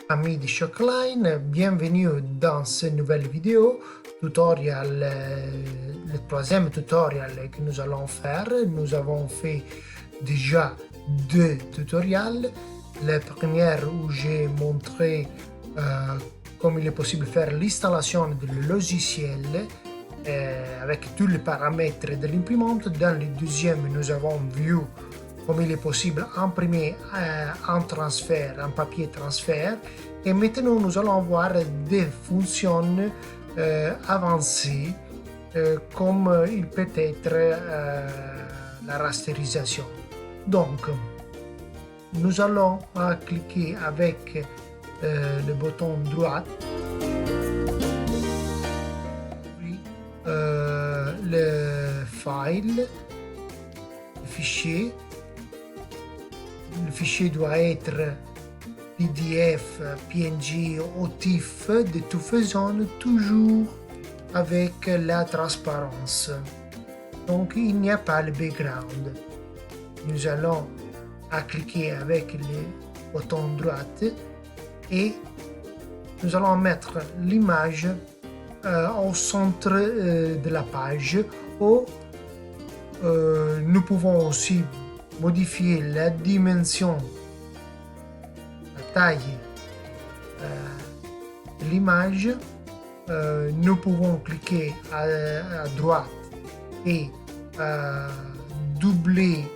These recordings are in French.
Amis de Shockline, bienvenue dans cette nouvelle vidéo tutoriel, le troisième tutoriel que nous allons faire. Nous avons fait déjà deux tutoriels. Le premier où j'ai montré comment il est possible de faire l'installation du logiciel avec tous les paramètres de l'imprimante. Dans le deuxième, nous avons vu comme il est possible d'imprimer un transfert, un papier transfert. Et maintenant, nous allons voir des fonctions avancées comme il peut être la rasterisation. Donc, nous allons cliquer avec le bouton droit, puis le file, le fichier. Le fichier doit être PDF, PNG ou TIFF, de toute façon, toujours avec la transparence. Donc, il n'y a pas le background. Nous allons cliquer avec le bouton droit et nous allons mettre l'image au centre de la page ou nous pouvons aussi modifier la dimension, la taille de l'image. Nous pouvons cliquer à droite et doubler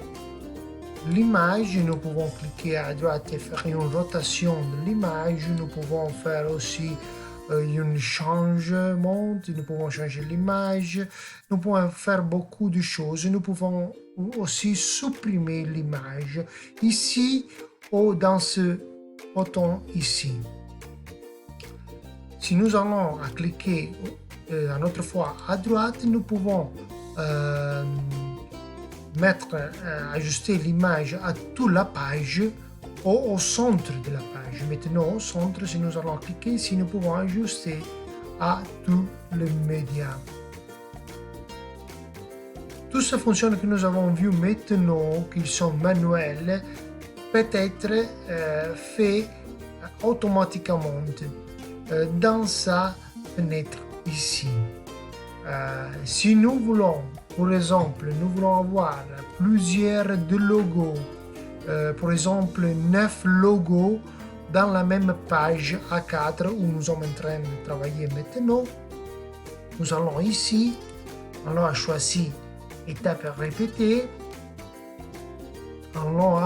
l'image. Nous pouvons cliquer à droite et faire une rotation de l'image. Nous pouvons faire aussi un changement, nous pouvons changer l'image, nous pouvons faire beaucoup de choses. Nous pouvons aussi supprimer l'image ici ou dans ce bouton ici. Si nous allons cliquer une autre fois à droite, nous pouvons ajuster l'image à toute la page ou au centre de la page. Maintenant, au centre, si nous allons cliquer ici, nous pouvons ajuster à tous les médias. Toutes ces fonctions que nous avons vues maintenant, qui sont manuelles, peuvent être faites automatiquement dans sa fenêtre ici. Si nous voulons, par exemple, nous voulons avoir plusieurs de logos, par exemple 9 logos dans la même page A4 où nous sommes en train de travailler maintenant, nous allons ici, allons choisir étape répétée, allons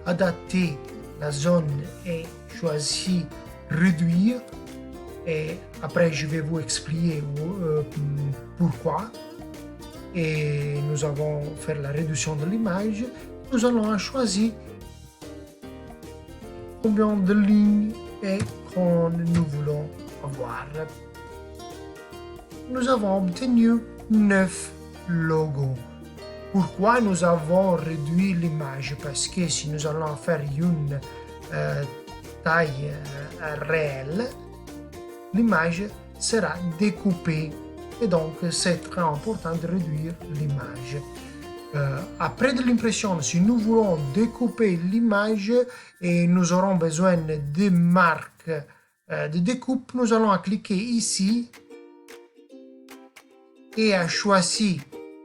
adapter la zone et choisir réduire, et après je vais vous expliquer pourquoi. Et nous allons faire la réduction de l'image. Nous allons choisir combien de lignes et qu'on nous voulons avoir. Nous avons obtenu 9 logos. Pourquoi nous avons réduit l'image? Parce que si nous allons faire une taille réelle, l'image sera découpée. Et donc, c'est très important de réduire l'image. Après de l'impression, si nous voulons découper l'image et nous aurons besoin de marques de découpe, nous allons cliquer ici et choisir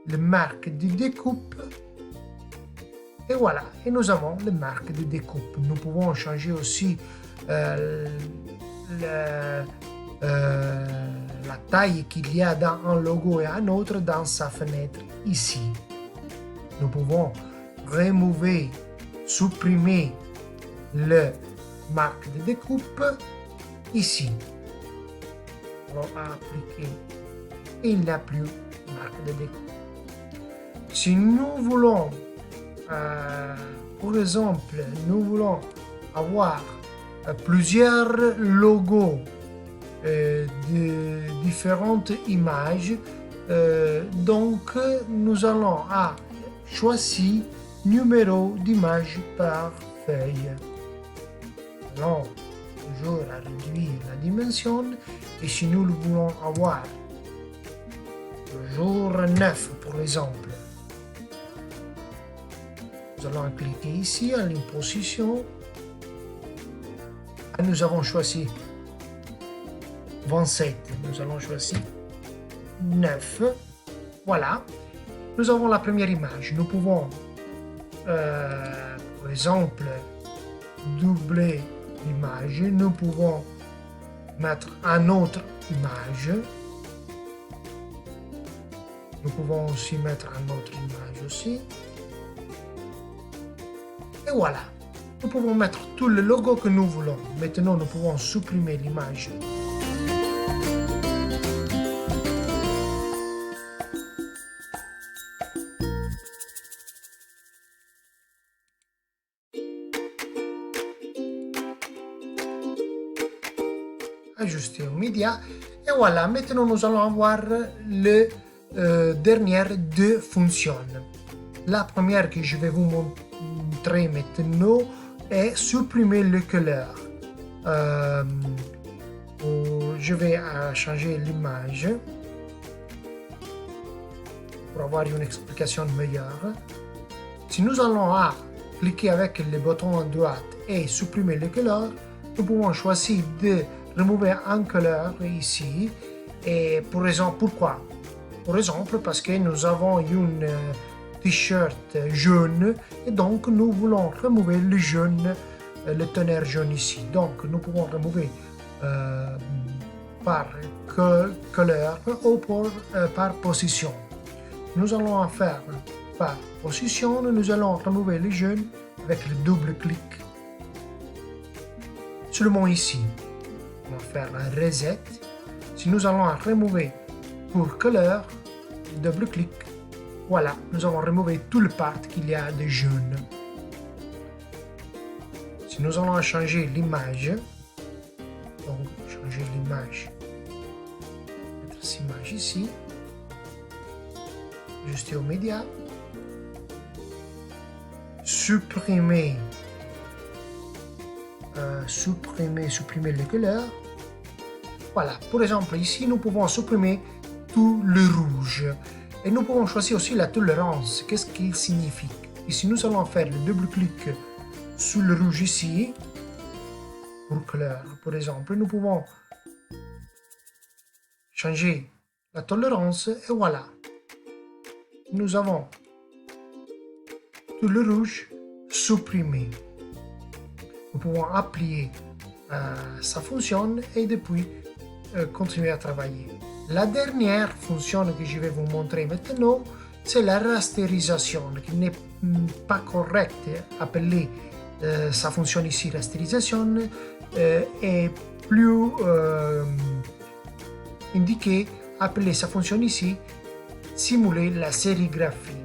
la marque de découpe. Et voilà, et nous avons les marques de découpe. Nous pouvons changer aussi la taille qu'il y a dans un logo et un autre dans sa fenêtre ici. Nous pouvons remover, supprimer la marque de découpe ici. On va appliquer et il n'y a plus de marque de découpe. Si nous voulons, par exemple, nous voulons avoir plusieurs logos de différentes images, donc nous allons choisir numéro d'image par feuille. Nous allons toujours réduire la dimension, et si nous le voulons avoir toujours 9 pour l'exemple, nous allons cliquer ici à l'imposition, Nous avons choisi 27. Nous allons choisir 9. Voilà. Nous avons la première image. Nous pouvons, par exemple, doubler l'image. Nous pouvons mettre une autre image. Nous pouvons aussi mettre une autre image aussi. Et voilà. Nous pouvons mettre tout le logo que nous voulons. Maintenant, nous pouvons supprimer l'image. Ajuster aux médias. Et voilà, maintenant nous allons avoir les dernières deux fonctions. La première que je vais vous montrer maintenant est supprimer le couleur. Je vais changer l'image pour avoir une explication meilleure. Si nous allons cliquer avec le bouton à droite et supprimer le couleur, nous pouvons choisir de remover un couleur ici. Et pourquoi? Par exemple, parce que nous avons une t-shirt jaune et donc nous voulons remover le jaune, le tonnerre jaune ici. Donc nous pouvons remover par couleur ou par position. Nous allons en faire par position. Nous allons remover le jaune avec le double clic. Seulement ici. On va faire un reset. Si nous allons remover pour couleur, double clic. Voilà, nous avons remové tout le part qu'il y a de jaune. Si nous allons changer l'image, donc changer l'image, mettre cette image ici, ajuster aux médias, supprimer les couleurs. Voilà, par exemple ici nous pouvons supprimer tout le rouge et nous pouvons choisir aussi la tolérance. Qu'est-ce qu'il signifie? Ici nous allons faire le double clic sur le rouge ici pour couleur. Par exemple, nous pouvons changer la tolérance et voilà. Nous avons tout le rouge supprimé. Nous pouvons appliquer ça fonctionne et depuis continuer à travailler. La dernière fonction que je vais vous montrer maintenant, c'est la rasterisation, qui n'est pas correcte. Appeler ça fonctionne ici, rasterisation, et plus indiqué, appeler ça fonctionne ici, simuler la sérigraphie.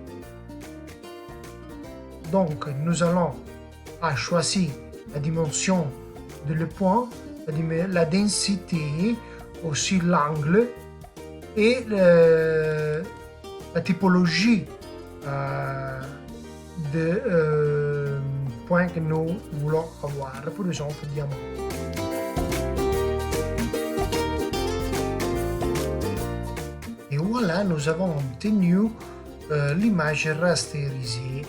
Donc, nous allons choisir la dimension de le point, la densité, aussi l'angle et la typologie de points que nous voulons avoir, par exemple diamant. Et voilà, nous avons obtenu l'image rasterisée.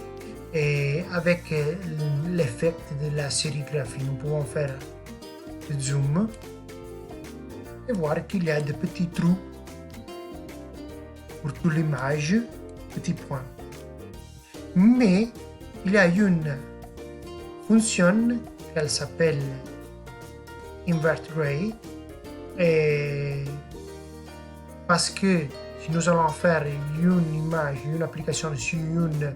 Et avec l'effet de la sérigraphie, nous pouvons faire le zoom et voir qu'il y a des petits trous pour toute l'image, petits points. Mais il y a une fonction qu'elle s'appelle Invert Gray, et parce que si nous allons faire une image, une application sur une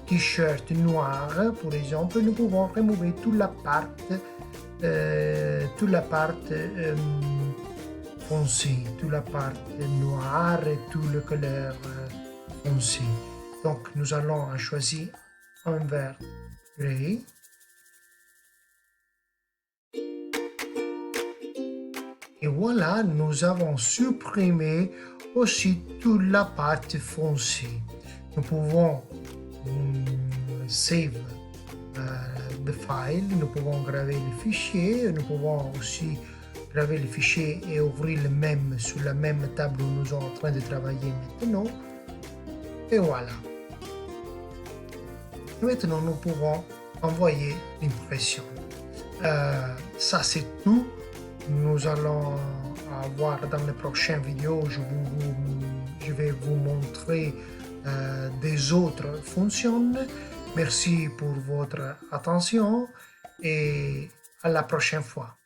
t-shirt noir, par exemple, nous pouvons remover toute la part foncée, toute la part noire et tout le couleur foncé. Donc nous allons choisir Invert Gray. Et voilà, nous avons supprimé aussi toute la partie foncée. Nous pouvons save the file, nous pouvons graver le fichier, nous pouvons aussi graver le fichier et ouvrir le même sur la même table où nous sommes en train de travailler maintenant. Et voilà. Maintenant, nous pouvons envoyer l'impression. Ça c'est tout. Nous allons voir dans les prochaines vidéos, je vais vous montrer des autres fonctions. Merci pour votre attention et à la prochaine fois.